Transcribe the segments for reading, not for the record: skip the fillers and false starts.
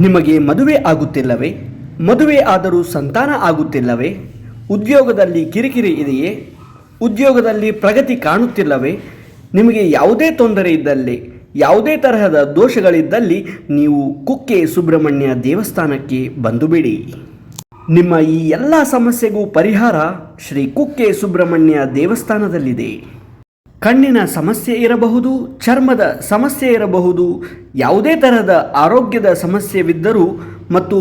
ನಿಮಗೆ ಮದುವೆ ಆಗುತ್ತಿಲ್ಲವೇ? ಮದುವೆ ಆದರೂ ಸಂತಾನ ಆಗುತ್ತಿಲ್ಲವೇ? ಉದ್ಯೋಗದಲ್ಲಿ ಕಿರಿಕಿರಿ ಇದೆಯೇ? ಉದ್ಯೋಗದಲ್ಲಿ ಪ್ರಗತಿ ಕಾಣುತ್ತಿಲ್ಲವೇ? ನಿಮಗೆ ಯಾವುದೇ ತೊಂದರೆ ಇದ್ದಲ್ಲಿ, ಯಾವುದೇ ತರಹದ ದೋಷಗಳಿದ್ದಲ್ಲಿ ನೀವು ಕುಕ್ಕೆ ಸುಬ್ರಹ್ಮಣ್ಯ ದೇವಸ್ಥಾನಕ್ಕೆ ಬಂದುಬಿಡಿ. ನಿಮ್ಮ ಈ ಎಲ್ಲ ಸಮಸ್ಯೆಗೂ ಪರಿಹಾರ ಶ್ರೀ ಕುಕ್ಕೆ ಸುಬ್ರಹ್ಮಣ್ಯ ದೇವಸ್ಥಾನದಲ್ಲಿದೆ. ಕಣ್ಣಿನ ಸಮಸ್ಯೆ ಇರಬಹುದು, ಚರ್ಮದ ಸಮಸ್ಯೆ ಇರಬಹುದು, ಯಾವುದೇ ತರಹದ ಆರೋಗ್ಯದ ಸಮಸ್ಯೆವಿದ್ದರೂ ಮತ್ತು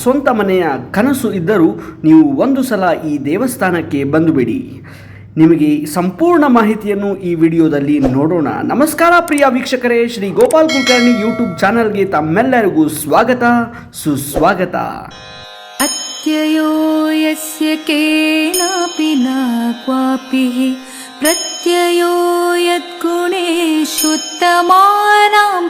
ಸ್ವಂತ ಮನೆಯ ಕನಸು ಇದ್ದರೂ ನೀವು ಒಂದು ಸಲ ಈ ದೇವಸ್ಥಾನಕ್ಕೆ ಬಂದುಬಿಡಿ. ನಿಮಗೆ ಸಂಪೂರ್ಣ ಮಾಹಿತಿಯನ್ನು ಈ ವಿಡಿಯೋದಲ್ಲಿ ನೋಡೋಣ. ನಮಸ್ಕಾರ ಪ್ರಿಯ ವೀಕ್ಷಕರೇ, ಶ್ರೀ ಗೋಪಾಲ್ ಕುಲಕರ್ಣಿ ಯೂಟ್ಯೂಬ್ ಚಾನಲ್ಗೆ ತಮ್ಮೆಲ್ಲರಿಗೂ ಸ್ವಾಗತ ಸುಸ್ವಾಗತ. ಅತ್ಯಯೋ ಯಸ್ಯ ಕೇನಾಪಿ ನ ಕ್ವಾಪಿ ಪ್ರತ್ಯಯೋ ಯದ್ಗುಣೇಶುತ್ತಮಾನಾಂ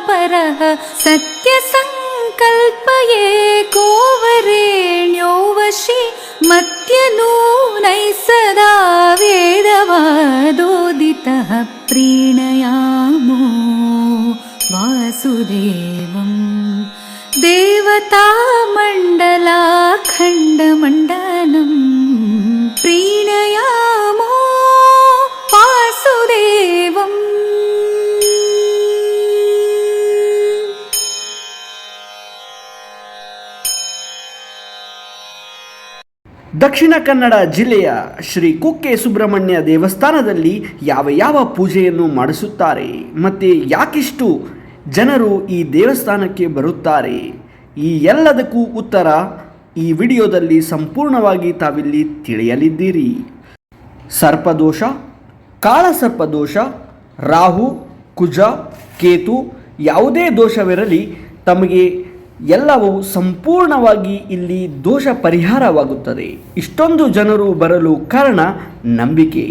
ಪರಃ ಸತ್ಯ ಸಂಕಲ್ಪಯೇ ಕೋವರೇಣ್ಯೋ ವಶಿ ಮತ್ಯನೂನೈ ಸದಾ ವೇದವಾದೋದಿತಃ ಪ್ರೀಣಯಾಮೋ ವಾಸುದೇವಂ ದೇವತಾ ಮಂಡಲಾಖಂಡಮಂಡಲಂ ಪ್ರೀಣಯಾಮೋ ವಾಸುದೇವಂ. ದಕ್ಷಿಣ ಕನ್ನಡ ಜಿಲ್ಲೆಯ ಶ್ರೀ ಕುಕ್ಕೆ ಸುಬ್ರಹ್ಮಣ್ಯ ದೇವಸ್ಥಾನದಲ್ಲಿ ಯಾವ ಪೂಜೆಯನ್ನು ಮಾಡಿಸುತ್ತಾರೆ ಮತ್ತು ಯಾಕಿಷ್ಟು ಜನರು ಈ ದೇವಸ್ಥಾನಕ್ಕೆ ಬರುತ್ತಾರೆ, ಈ ಎಲ್ಲದಕ್ಕೂ ಉತ್ತರ ಈ ವಿಡಿಯೋದಲ್ಲಿ ಸಂಪೂರ್ಣವಾಗಿ ತಾವಿಲ್ಲಿ ತಿಳಿಯಲಿದ್ದೀರಿ. ಸರ್ಪದೋಷ, ಕಾಳಸರ್ಪದೋಷ, ರಾಹು, ಕುಜ, ಕೇತು ಯಾವುದೇ ದೋಷವಿರಲಿ ತಮಗೆ ಎಲ್ಲವೂ ಸಂಪೂರ್ಣವಾಗಿ ಇಲ್ಲಿ ದೋಷ ಪರಿಹಾರವಾಗುತ್ತದೆ. ಇಷ್ಟೊಂದು ಜನರು ಬರಲು ಕಾರಣ ನಂಬಿಕೆ.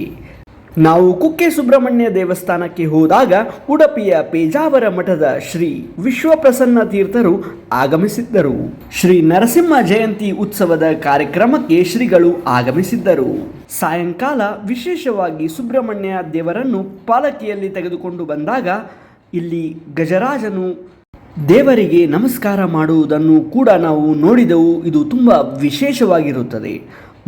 ನಾವು ಕುಕ್ಕೆ ಸುಬ್ರಹ್ಮಣ್ಯ ದೇವಸ್ಥಾನಕ್ಕೆ ಹೋದಾಗ ಉಡುಪಿಯ ಪೇಜಾವರ ಮಠದ ಶ್ರೀ ವಿಶ್ವಪ್ರಸನ್ನ ತೀರ್ಥರು ಆಗಮಿಸಿದ್ದರು. ಶ್ರೀ ನರಸಿಂಹ ಜಯಂತಿ ಉತ್ಸವದ ಕಾರ್ಯಕ್ರಮಕ್ಕೆ ಶ್ರೀಗಳು ಆಗಮಿಸಿದ್ದರು. ಸಾಯಂಕಾಲ ವಿಶೇಷವಾಗಿ ಸುಬ್ರಹ್ಮಣ್ಯ ದೇವರನ್ನು ಪಾಲಕಿಯಲ್ಲಿ ತೆಗೆದುಕೊಂಡು ಬಂದಾಗ ಇಲ್ಲಿ ಗಜರಾಜನು ದೇವರಿಗೆ ನಮಸ್ಕಾರ ಮಾಡುವುದನ್ನು ಕೂಡ ನಾವು ನೋಡಿದೆವು. ಇದು ತುಂಬ ವಿಶೇಷವಾಗಿರುತ್ತದೆ.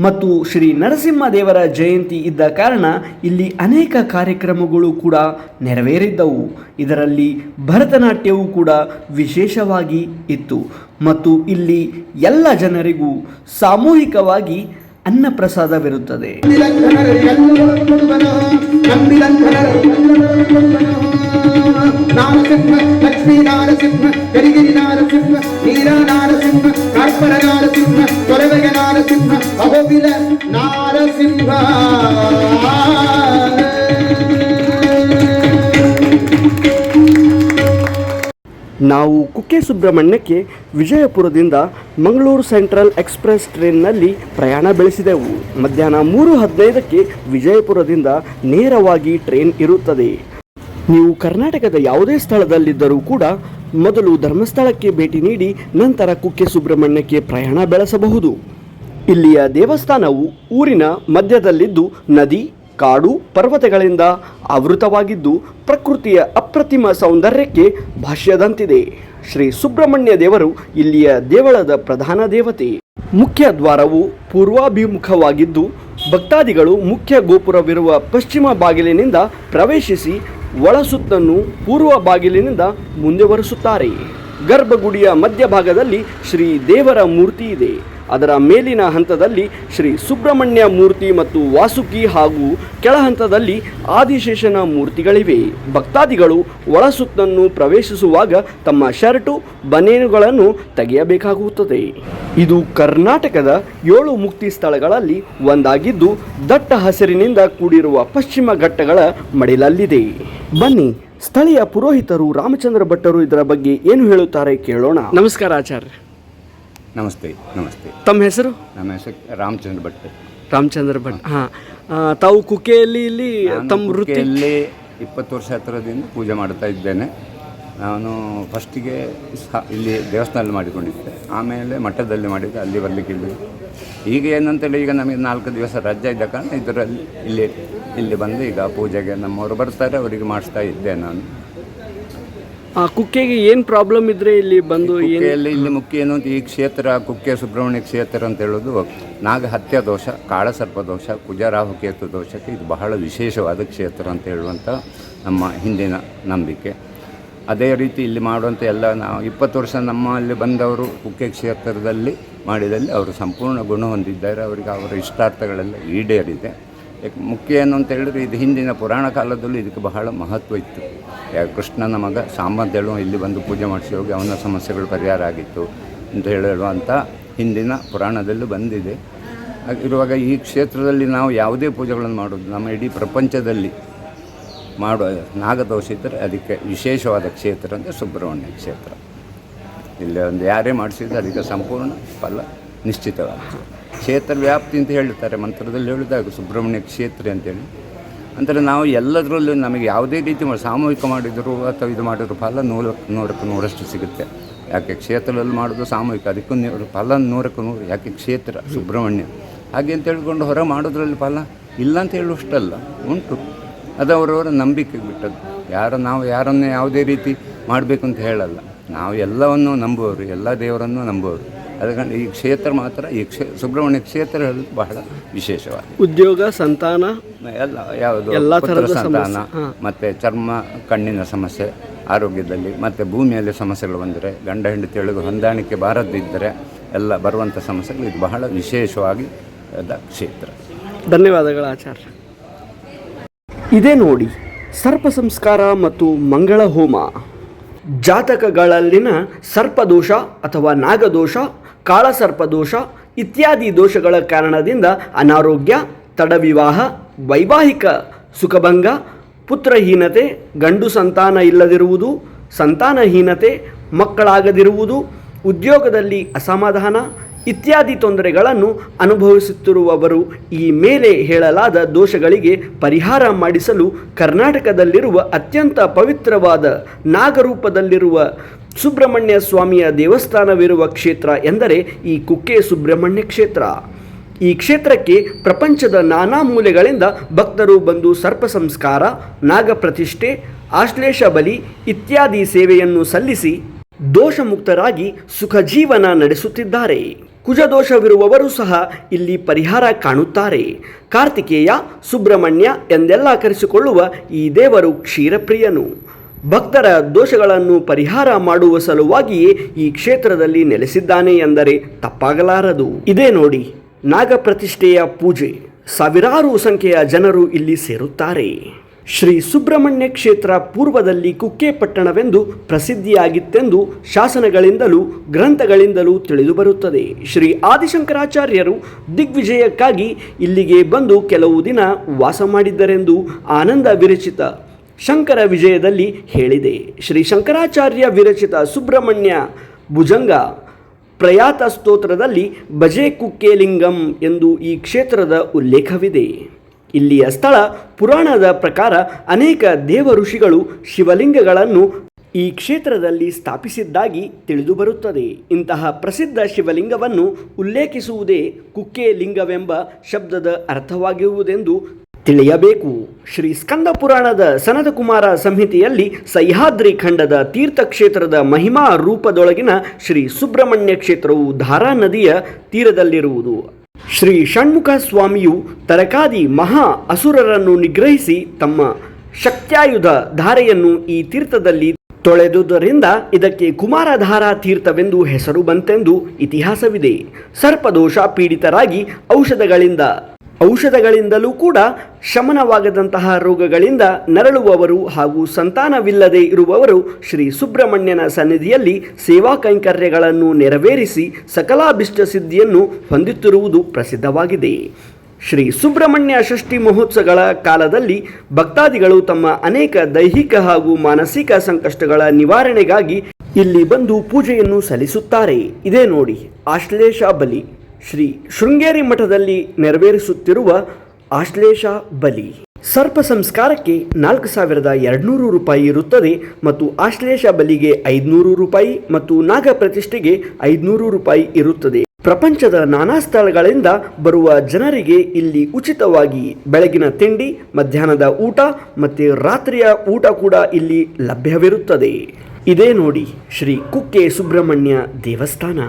ಮತ್ತು ಶ್ರೀ ನರಸಿಂಹ ದೇವರ ಜಯಂತಿ ಇದ್ದ ಕಾರಣ ಇಲ್ಲಿ ಅನೇಕ ಕಾರ್ಯಕ್ರಮಗಳು ಕೂಡ ನೆರವೇರಿದ್ದವು. ಇದರಲ್ಲಿ ಭರತನಾಟ್ಯವೂ ಕೂಡ ವಿಶೇಷವಾಗಿ ಇತ್ತು. ಮತ್ತು ಇಲ್ಲಿ ಎಲ್ಲ ಜನರಿಗೂ ಸಾಮೂಹಿಕವಾಗಿ ಅನ್ನಪ್ರಸಾದವಿರುತ್ತದೆ. ನಾರಸಿಂಹ ಲಕ್ಷ್ಮೀ ನಾರಸಿಂಹ ಗರಿಗಿರಿ ನಾರಸಿಂಹ ನೀರ ನಾರಸಿಂಹ ಕಾರ್ಪರ ನಾರಸಿಂಹ ತೊರವೆಯ ನಾರಸಿಂಹ ಅಹೋಬಿಲ ನಾರಸಿಂಹ. ನಾವು ಕುಕ್ಕೆ ಸುಬ್ರಹ್ಮಣ್ಯಕ್ಕೆ ವಿಜಯಪುರದಿಂದ ಮಂಗಳೂರು ಸೆಂಟ್ರಲ್ ಎಕ್ಸ್ಪ್ರೆಸ್ ಟ್ರೈನ್ನಲ್ಲಿ ಪ್ರಯಾಣ ಬೆಳೆಸಿದೆವು. ಮಧ್ಯಾಹ್ನ 3:15ಕ್ಕೆ ವಿಜಯಪುರದಿಂದ ನೇರವಾಗಿ ಟ್ರೈನ್ ಇರುತ್ತದೆ. ನೀವು ಕರ್ನಾಟಕದ ಯಾವುದೇ ಸ್ಥಳದಲ್ಲಿದ್ದರೂ ಕೂಡ ಮೊದಲು ಧರ್ಮಸ್ಥಳಕ್ಕೆ ಭೇಟಿ ನೀಡಿ ನಂತರ ಕುಕ್ಕೆ ಸುಬ್ರಹ್ಮಣ್ಯಕ್ಕೆ ಪ್ರಯಾಣ ಬೆಳೆಸಬಹುದು. ಇಲ್ಲಿಯ ದೇವಸ್ಥಾನವು ಊರಿನ ಮಧ್ಯದಲ್ಲಿದ್ದು ನದಿ, ಕಾಡು, ಪರ್ವತಗಳಿಂದ ಆವೃತವಾಗಿದ್ದು ಪ್ರಕೃತಿಯ ಅಪ್ರತಿಮ ಸೌಂದರ್ಯಕ್ಕೆ ಭಾಷ್ಯದಂತಿದೆ. ಶ್ರೀ ಸುಬ್ರಹ್ಮಣ್ಯ ದೇವರು ಇಲ್ಲಿಯ ದೇವಳದ ಪ್ರಧಾನ ದೇವತೆ. ಮುಖ್ಯ ದ್ವಾರವು ಪೂರ್ವಾಭಿಮುಖವಾಗಿದ್ದು ಭಕ್ತಾದಿಗಳು ಮುಖ್ಯ ಗೋಪುರವಿರುವ ಪಶ್ಚಿಮ ಬಾಗಿಲಿನಿಂದ ಪ್ರವೇಶಿಸಿ ಒಳಸುತ್ತನ್ನು ಪೂರ್ವ ಬಾಗಿಲಿನಿಂದ ಮುಂದೆ ಬರೆಸುತ್ತಾರೆ. ಗರ್ಭಗುಡಿಯ ಮಧ್ಯಭಾಗದಲ್ಲಿ ಶ್ರೀ ದೇವರ ಮೂರ್ತಿ ಇದೆ. ಅದರ ಮೇಲಿನ ಹಂತದಲ್ಲಿ ಶ್ರೀ ಸುಬ್ರಹ್ಮಣ್ಯ ಮೂರ್ತಿ ಮತ್ತು ವಾಸುಕಿ ಹಾಗೂ ಕೆಳ ಹಂತದಲ್ಲಿ ಆದಿಶೇಷನ ಮೂರ್ತಿಗಳಿವೆ. ಭಕ್ತಾದಿಗಳು ಒಳಸುತ್ತನ್ನು ಪ್ರವೇಶಿಸುವಾಗ ತಮ್ಮ ಶರ್ಟು ಬನೇನುಗಳನ್ನು ತೆಗೆಯಬೇಕಾಗುತ್ತದೆ. ಇದು ಕರ್ನಾಟಕದ 7 ಮುಕ್ತಿ ಸ್ಥಳಗಳಲ್ಲಿ ಒಂದಾಗಿದ್ದು ದಟ್ಟ ಹಸಿರಿನಿಂದ ಕೂಡಿರುವ ಪಶ್ಚಿಮ ಘಟ್ಟಗಳ ಮಡಿಲಲ್ಲಿದೆ. ಬನ್ನಿ, ಸ್ಥಳೀಯ ಪುರೋಹಿತರು ರಾಮಚಂದ್ರ ಭಟ್ಟರು ಇದರ ಬಗ್ಗೆ ಏನು ಹೇಳುತ್ತಾರೆ ಕೇಳೋಣ. ನಮಸ್ಕಾರ ಆಚಾರ್ಯ. ನಮಸ್ತೆ. ನಮಸ್ತೆ. ತಮ್ಮ ಹೆಸರು? ನಮ್ಮ ಹೆಸರು ರಾಮಚಂದ್ರ ಭಟ್. ರಾಮಚಂದ್ರ ಭಟ್. ತಾವು ಕುಕ್ಕೆಯಲ್ಲಿ ಇಲ್ಲಿ ತಮ್ಮ ವೃತ್ತಿಯಲ್ಲಿ 20 ವರ್ಷ ಹತ್ತಿರದಿಂದ ಪೂಜೆ ಮಾಡ್ತಾ ಇದ್ದೇನೆ. ನಾನು ಫಸ್ಟಿಗೆ ಇಲ್ಲಿ ದೇವಸ್ಥಾನದಲ್ಲಿ ಮಾಡಿಕೊಂಡಿದ್ದೆ, ಆಮೇಲೆ ಮಠದಲ್ಲಿ ಮಾಡಿದ್ದೆ, ಅಲ್ಲಿ ಬರಲಿಕ್ಕೆ ಇಲ್ಲಿ. ಈಗ ಏನಂತೇಳಿ ಈಗ ನಮಗೆ 4 ದಿವಸ ರಜೆ ಇದ್ದ ಕಾರಣ ಇದರಲ್ಲಿ ಇಲ್ಲಿ ಬಂದು ಈಗ ಪೂಜೆಗೆ ನಮ್ಮವರು ಬರ್ತಾರೆ, ಅವರಿಗೆ ಮಾಡಿಸ್ತಾ ಇದ್ದೆ ನಾನು. ಕುಕ್ಕೆಗೆ ಏನು ಪ್ರಾಬ್ಲಮ್ ಇದ್ರೆ ಇಲ್ಲಿ ಬಂದು ಏನು ಕುಕ್ಕೆಯಲ್ಲಿ ಇಲ್ಲಿ ಮುಖ್ಯ ಏನು ಅಂತ ಈ ಕ್ಷೇತ್ರ ಕುಕ್ಕೆ ಸುಬ್ರಹ್ಮಣ್ಯ ಕ್ಷೇತ್ರ ಅಂತ ಹೇಳೋದು ನಾಗಹತ್ಯ ದೋಷ, ಕಾಳಸರ್ಪ ದೋಷ, ಕುಜರಾಹು ಕೇತು ದೋಷಕ್ಕೆ ಇದು ಬಹಳ ವಿಶೇಷವಾದ ಕ್ಷೇತ್ರ ಅಂತ ಹೇಳುವಂಥ ನಮ್ಮ ಹಿಂದಿನ ನಂಬಿಕೆ. ಅದೇ ರೀತಿ ಇಲ್ಲಿ ಮಾಡುವಂಥ ಎಲ್ಲ ನಾವು 20 ವರ್ಷ ನಮ್ಮಲ್ಲಿ ಬಂದವರು ಕುಕ್ಕೆ ಕ್ಷೇತ್ರದಲ್ಲಿ ಮಾಡಿದಲ್ಲಿ ಅವರು ಸಂಪೂರ್ಣ ಗುಣ ಹೊಂದಿದ್ದಾರೆ. ಅವರಿಗೆ ಅವರ ಇಷ್ಟಾರ್ಥಗಳೆಲ್ಲ ಈಡೇರಿದೆ. ಮುಖ್ಯ ಏನು ಅಂತ ಹೇಳಿದ್ರೆ ಇದು ಹಿಂದಿನ ಪುರಾಣ ಕಾಲದಲ್ಲೂ ಇದಕ್ಕೆ ಬಹಳ ಮಹತ್ವ ಇತ್ತು. ಕೃಷ್ಣನ ಮಗ ಸಾಮಂತೇಳು ಇಲ್ಲಿ ಬಂದು ಪೂಜೆ ಮಾಡಿಸಿ ಹೋಗಿ ಅವನ ಸಮಸ್ಯೆಗಳು ಪರಿಹಾರ ಆಗಿತ್ತು ಅಂತ ಹೇಳುವಂಥ ಹಿಂದಿನ ಪುರಾಣದಲ್ಲೂ ಬಂದಿದೆ. ಇರುವಾಗ ಈ ಕ್ಷೇತ್ರದಲ್ಲಿ ನಾವು ಯಾವುದೇ ಪೂಜೆಗಳನ್ನು ಮಾಡೋದು ನಮ್ಮ ಇಡೀ ಪ್ರಪಂಚದಲ್ಲಿ ಮಾಡುವ ನಾಗದೋಷ ಇದ್ದರೆ ಅದಕ್ಕೆ ವಿಶೇಷವಾದ ಕ್ಷೇತ್ರ ಅಂದರೆ ಸುಬ್ರಹ್ಮಣ್ಯ ಕ್ಷೇತ್ರ. ಇಲ್ಲಿ ಒಂದು ಯಾರೇ ಮಾಡಿಸಿದ್ರೆ ಅದಕ್ಕೆ ಸಂಪೂರ್ಣ ಫಲ ನಿಶ್ಚಿತವಾಗ್ತದೆ. ಕ್ಷೇತ್ರ ವ್ಯಾಪ್ತಿ ಅಂತ ಹೇಳ್ತಾರೆ ಮಂತ್ರದಲ್ಲಿ ಹೇಳಿದಾಗ ಸುಬ್ರಹ್ಮಣ್ಯ ಕ್ಷೇತ್ರ ಅಂತೇಳಿ. ಅಂದರೆ ನಾವು ಎಲ್ಲದರಲ್ಲೂ ನಮಗೆ ಯಾವುದೇ ರೀತಿ ಸಾಮೂಹಿಕ ಮಾಡಿದರೂ ಅಥವಾ ಇದು ಮಾಡಿದ್ರು ಫಲ 100ಕ್ಕೆ 100ರಷ್ಟು ಸಿಗುತ್ತೆ. ಯಾಕೆ ಕ್ಷೇತ್ರದಲ್ಲಿ ಮಾಡೋದು ಸಾಮೂಹಿಕ, ಅದಕ್ಕೂ ಫಲ 100ಕ್ಕೆ 100. ಯಾಕೆ ಕ್ಷೇತ್ರ ಸುಬ್ರಹ್ಮಣ್ಯ ಹಾಗೆ ಅಂತ ಹೇಳ್ಕೊಂಡು ಹೊರ ಮಾಡೋದ್ರಲ್ಲಿ ಫಲ ಇಲ್ಲ ಅಂತ ಹೇಳುವಷ್ಟಲ್ಲ, ಉಂಟು. ಅದು ಅವರವರ ನಂಬಿಕೆಗೆ ಬಿಟ್ಟದ್ದು. ನಾವು ಯಾರನ್ನು ಯಾವುದೇ ರೀತಿ ಮಾಡಬೇಕು ಅಂತ ಹೇಳಲ್ಲ. ನಾವು ಎಲ್ಲವನ್ನು ನಂಬುವವರು, ಎಲ್ಲ ದೇವರನ್ನು ನಂಬುವವರು. ಅದಕ್ಕೆ ಈ ಕ್ಷೇತ್ರ ಮಾತ್ರ ಈ ಸುಬ್ರಹ್ಮಣ್ಯ ಕ್ಷೇತ್ರ ಬಹಳ ವಿಶೇಷವಾದ ಉದ್ಯೋಗ, ಸಂತಾನ, ಎಲ್ಲ ಯಾವುದು ಪುತ್ರ ಸಂತಾನ, ಮತ್ತು ಚರ್ಮ ಕಣ್ಣಿನ ಸಮಸ್ಯೆ, ಆರೋಗ್ಯದಲ್ಲಿ, ಮತ್ತು ಭೂಮಿಯಲ್ಲಿ ಸಮಸ್ಯೆಗಳು ಬಂದರೆ, ಗಂಡ ಹೆಂಡತಿಯೊಳಗೆ ಹೊಂದಾಣಿಕೆ ಬಾರದಿದ್ದರೆ ಎಲ್ಲ ಬರುವಂಥ ಸಮಸ್ಯೆಗಳು ಇದು ಬಹಳ ವಿಶೇಷವಾಗಿ ಕ್ಷೇತ್ರ. ಧನ್ಯವಾದಗಳು ಆಚಾರ್ಯ. ಇದೇ ನೋಡಿ ಸರ್ಪ ಸಂಸ್ಕಾರ ಮತ್ತು ಮಂಗಳ ಹೋಮ. ಜಾತಕಗಳಲ್ಲಿನ ಸರ್ಪದೋಷ ಅಥವಾ ನಾಗದೋಷ, ಕಾಳಸರ್ಪದೋಷ ಇತ್ಯಾದಿ ದೋಷಗಳ ಕಾರಣದಿಂದ ಅನಾರೋಗ್ಯ, ತಡವಿವಾಹ, ವೈವಾಹಿಕ ಸುಖಭಂಗ, ಪುತ್ರಹೀನತೆ, ಗಂಡು ಸಂತಾನ ಇಲ್ಲದಿರುವುದು, ಸಂತಾನಹೀನತೆ, ಮಕ್ಕಳಾಗದಿರುವುದು, ಉದ್ಯೋಗದಲ್ಲಿ ಅಸಮಾಧಾನ ಇತ್ಯಾದಿ ತೊಂದರೆಗಳನ್ನು ಅನುಭವಿಸುತ್ತಿರುವವರು ಈ ಮೇಲೆ ಹೇಳಲಾದ ದೋಷಗಳಿಗೆ ಪರಿಹಾರ ಮಾಡಿಸಲು ಕರ್ನಾಟಕದಲ್ಲಿರುವ ಅತ್ಯಂತ ಪವಿತ್ರವಾದ ನಾಗರೂಪದಲ್ಲಿರುವ ಸುಬ್ರಹ್ಮಣ್ಯ ಸ್ವಾಮಿಯ ದೇವಸ್ಥಾನವಿರುವ ಕ್ಷೇತ್ರ ಎಂದರೆ ಈ ಕುಕ್ಕೆ ಸುಬ್ರಹ್ಮಣ್ಯ ಕ್ಷೇತ್ರ. ಈ ಕ್ಷೇತ್ರಕ್ಕೆ ಪ್ರಪಂಚದ ನಾನಾ ಮೂಲೆಗಳಿಂದ ಭಕ್ತರು ಬಂದು ಸರ್ಪ ಸಂಸ್ಕಾರ, ನಾಗಪ್ರತಿಷ್ಠೆ, ಆಶ್ಲೇಷ ಬಲಿ ಇತ್ಯಾದಿ ಸೇವೆಯನ್ನು ಸಲ್ಲಿಸಿ ದೋಷಮುಕ್ತರಾಗಿ ಸುಖ ಜೀವನ ನಡೆಸುತ್ತಿದ್ದಾರೆ. ಕುಜದೋಷವಿರುವವರು ಸಹ ಇಲ್ಲಿ ಪರಿಹಾರ ಕಾಣುತ್ತಾರೆ. ಕಾರ್ತಿಕೇಯ, ಸುಬ್ರಹ್ಮಣ್ಯ ಎಂದೆಲ್ಲ ಕರೆಸಿಕೊಳ್ಳುವ ಈ ದೇವರು ಕ್ಷೀರಪ್ರಿಯನು. ಭಕ್ತರ ದೋಷಗಳನ್ನು ಪರಿಹಾರ ಮಾಡುವ ಸಲುವಾಗಿಯೇ ಈ ಕ್ಷೇತ್ರದಲ್ಲಿ ನೆಲೆಸಿದ್ದಾನೆ ಎಂದರೆ ತಪ್ಪಾಗಲಾರದು. ಇದೇ ನೋಡಿ ನಾಗಪ್ರತಿಷ್ಠೆಯ ಪೂಜೆ. ಸಾವಿರಾರು ಸಂಖ್ಯೆಯ ಜನರು ಇಲ್ಲಿ ಸೇರುತ್ತಾರೆ. ಶ್ರೀ ಸುಬ್ರಹ್ಮಣ್ಯ ಕ್ಷೇತ್ರ ಪೂರ್ವದಲ್ಲಿ ಕುಕ್ಕೆ ಪಟ್ಟಣವೆಂದು ಪ್ರಸಿದ್ಧಿಯಾಗಿತ್ತೆಂದು ಶಾಸನಗಳಿಂದಲೂ ಗ್ರಂಥಗಳಿಂದಲೂ ತಿಳಿದುಬರುತ್ತದೆ. ಶ್ರೀ ಆದಿಶಂಕರಾಚಾರ್ಯರು ದಿಗ್ವಿಜಯಕ್ಕಾಗಿ ಇಲ್ಲಿಗೆ ಬಂದು ಕೆಲವು ದಿನ ವಾಸ ಮಾಡಿದ್ದರೆಂದು ಆನಂದ ವಿರಚಿತ ಶಂಕರ ವಿಜಯದಲ್ಲಿ ಹೇಳಿದೆ. ಶ್ರೀ ಶಂಕರಾಚಾರ್ಯ ವಿರಚಿತ ಸುಬ್ರಹ್ಮಣ್ಯ ಭುಜಂಗ ಪ್ರಯಾತ ಸ್ತೋತ್ರದಲ್ಲಿ ಭಜೆ ಕುಕ್ಕೆ ಲಿಂಗಂ ಎಂದು ಈ ಕ್ಷೇತ್ರದ ಉಲ್ಲೇಖವಿದೆ. ಇಲ್ಲಿಯ ಸ್ಥಳ ಪುರಾಣದ ಪ್ರಕಾರ ಅನೇಕ ದೇವ ಋಷಿಗಳು ಶಿವಲಿಂಗಗಳನ್ನು ಈ ಕ್ಷೇತ್ರದಲ್ಲಿ ಸ್ಥಾಪಿಸಿದ್ದಾಗಿ ತಿಳಿದುಬರುತ್ತದೆ. ಇಂತಹ ಪ್ರಸಿದ್ಧ ಶಿವಲಿಂಗವನ್ನು ಉಲ್ಲೇಖಿಸುವುದೇ ಕುಕ್ಕೆ ಲಿಂಗವೆಂಬ ಶಬ್ದದ ಅರ್ಥವಾಗಿರುವುದೆಂದು ತಿಳಿಯಬೇಕು. ಶ್ರೀ ಸ್ಕಂದ ಪುರಾಣದ ಸನದಕುಮಾರ ಸಂಹಿತೆಯಲ್ಲಿ ಸಹ್ಯಾದ್ರಿ ಖಂಡದ ತೀರ್ಥಕ್ಷೇತ್ರದ ಮಹಿಮಾ ರೂಪದೊಳಗಿನ ಶ್ರೀ ಸುಬ್ರಹ್ಮಣ್ಯ ಕ್ಷೇತ್ರವು ಧಾರಾ ನದಿಯ ತೀರದಲ್ಲಿರುವುದು. ಶ್ರೀ ಷಣ್ಮುಖ ಸ್ವಾಮಿಯು ತರಕಾದಿ ಮಹಾ ಅಸುರರನ್ನು ನಿಗ್ರಹಿಸಿ ತಮ್ಮ ಶಕ್ತ್ಯಾಯುಧ ಧಾರೆಯನ್ನು ಈ ತೀರ್ಥದಲ್ಲಿ ತೊಳೆದುದರಿಂದ ಇದಕ್ಕೆ ಕುಮಾರಧಾರಾ ತೀರ್ಥವೆಂದು ಹೆಸರು ಬಂತೆಂದು ಇತಿಹಾಸವಿದೆ. ಸರ್ಪದೋಷ ಪೀಡಿತರಾಗಿ ಔಷಧಗಳಿಂದಲೂ ಕೂಡ ಶಮನವಾಗದಂತಹ ರೋಗಗಳಿಂದ ನರಳುವವರು ಹಾಗೂ ಸಂತಾನವಿಲ್ಲದೆ ಇರುವವರು ಶ್ರೀ ಸುಬ್ರಹ್ಮಣ್ಯನ ಸನ್ನಿಧಿಯಲ್ಲಿ ಸೇವಾ ಕೈಂಕರ್ಯಗಳನ್ನು ನೆರವೇರಿಸಿ ಸಕಲಾಭಿಷ್ಟ ಸಿದ್ಧಿಯನ್ನು ಹೊಂದುತ್ತಿರುವುದು ಪ್ರಸಿದ್ಧವಾಗಿದೆ. ಶ್ರೀ ಸುಬ್ರಹ್ಮಣ್ಯ ಷಷ್ಠಿ ಮಹೋತ್ಸವಗಳ ಕಾಲದಲ್ಲಿ ಭಕ್ತಾದಿಗಳು ತಮ್ಮ ಅನೇಕ ದೈಹಿಕ ಹಾಗೂ ಮಾನಸಿಕ ಸಂಕಷ್ಟಗಳ ನಿವಾರಣೆಗಾಗಿ ಇಲ್ಲಿ ಬಂದು ಪೂಜೆಯನ್ನು ಸಲ್ಲಿಸುತ್ತಾರೆ. ಇದೇ ನೋಡಿ ಆಶ್ಲೇಷ ಬಲಿ. ಶ್ರೀ ಶೃಂಗೇರಿ ಮಠದಲ್ಲಿ ನೆರವೇರಿಸುತ್ತಿರುವ ಆಶ್ಲೇಷ ಬಲಿ. ಸರ್ಪ ಸಂಸ್ಕಾರಕ್ಕೆ 4200 ರೂಪಾಯಿ ಇರುತ್ತದೆ ಮತ್ತು ಆಶ್ಲೇಷ ಬಲಿಗೆ 500 ರೂಪಾಯಿ ಮತ್ತು ನಾಗ ಪ್ರತಿಷ್ಠೆಗೆ 500 ರೂಪಾಯಿ ಇರುತ್ತದೆ. ಪ್ರಪಂಚದ ನಾನಾ ಸ್ಥಳಗಳಿಂದ ಬರುವ ಜನರಿಗೆ ಇಲ್ಲಿ ಉಚಿತವಾಗಿ ಬೆಳಗಿನ ತಿಂಡಿ, ಮಧ್ಯಾಹ್ನದ ಊಟ ಮತ್ತು ರಾತ್ರಿಯ ಊಟ ಕೂಡ ಇಲ್ಲಿ ಲಭ್ಯವಿರುತ್ತದೆ. ಇದೇ ನೋಡಿ ಶ್ರೀ ಕುಕ್ಕೆ ಸುಬ್ರಹ್ಮಣ್ಯ ದೇವಸ್ಥಾನ.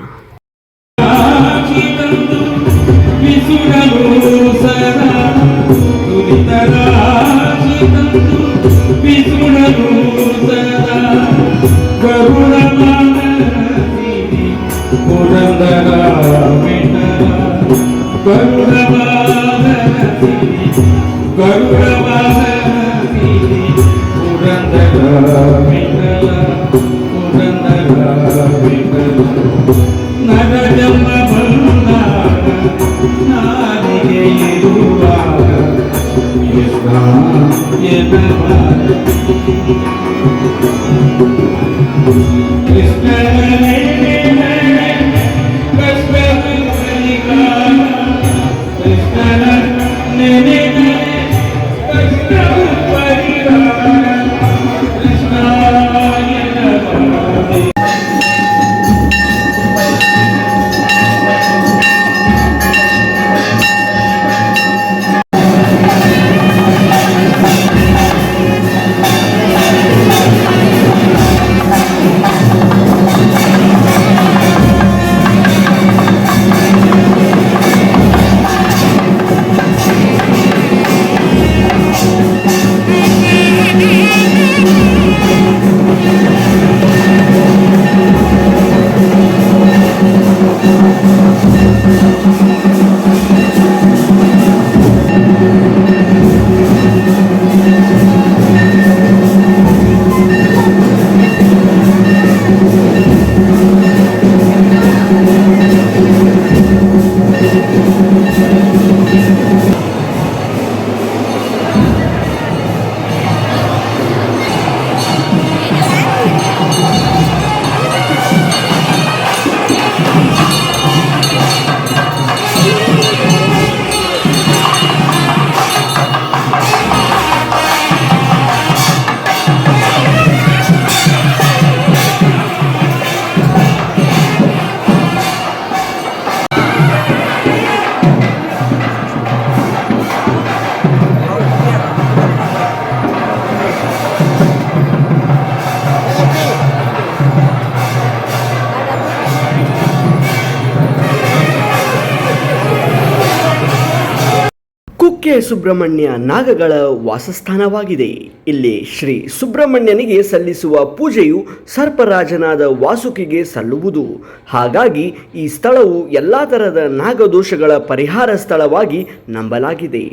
ಕುಕ್ಕೆ ಸುಬ್ರಹ್ಮಣ್ಯ ನಾಗಗಳ ವಾಸಸ್ಥಾನವಾಗಿದೆ. ಇಲ್ಲಿ ಶ್ರೀ ಸುಬ್ರಹ್ಮಣ್ಯನಿಗೆ ಸಲ್ಲಿಸುವ ಪೂಜೆಯು ಸರ್ಪರಾಜನಾದ ವಾಸುಕಿಗೆ ಸಲ್ಲುವುದು. ಹಾಗಾಗಿ ಈ ಸ್ಥಳವು ಎಲ್ಲ ಥರದ ನಾಗದೋಷಗಳ ಪರಿಹಾರ ಸ್ಥಳವಾಗಿ ನಂಬಲಾಗಿದೆ.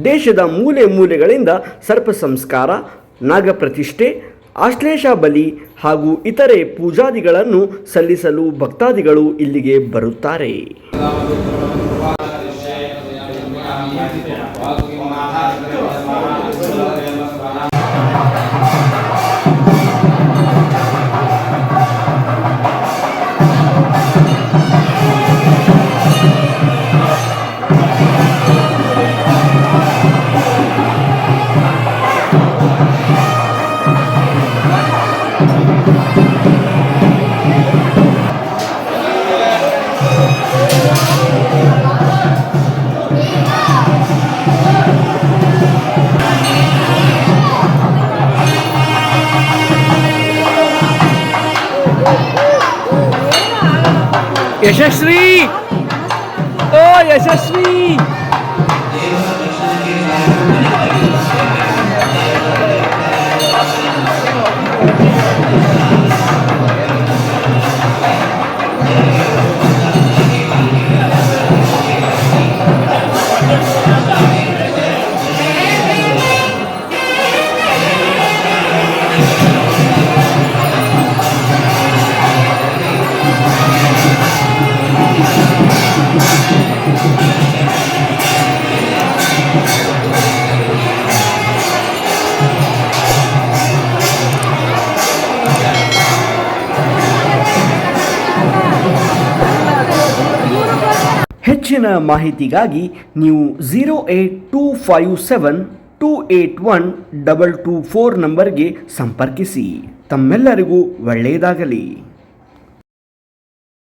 ದೇಶದ ಮೂಲೆ ಮೂಲೆಗಳಿಂದ ಸರ್ಪ ಸಂಸ್ಕಾರ, ನಾಗಪ್ರತಿಷ್ಠೆ, ಆಶ್ಲೇಷ ಬಲಿ ಹಾಗೂ ಇತರೆ ಪೂಜಾದಿಗಳನ್ನು ಸಲ್ಲಿಸಲು ಭಕ್ತಾದಿಗಳು ಇಲ್ಲಿಗೆ ಬರುತ್ತಾರೆ. ಯಶಸ್ವಿ, ಓ ಯಶಸ್ವಿ, ಹೆಚ್ಚಿನ ಮಾಹಿತಿಗಾಗಿ ನೀವು 08257281224 ನಂಬರ್ಗೆ ಸಂಪರ್ಕಿಸಿ. ತಮ್ಮೆಲ್ಲರಿಗೂ ಒಳ್ಳೆಯದಾಗಲಿ.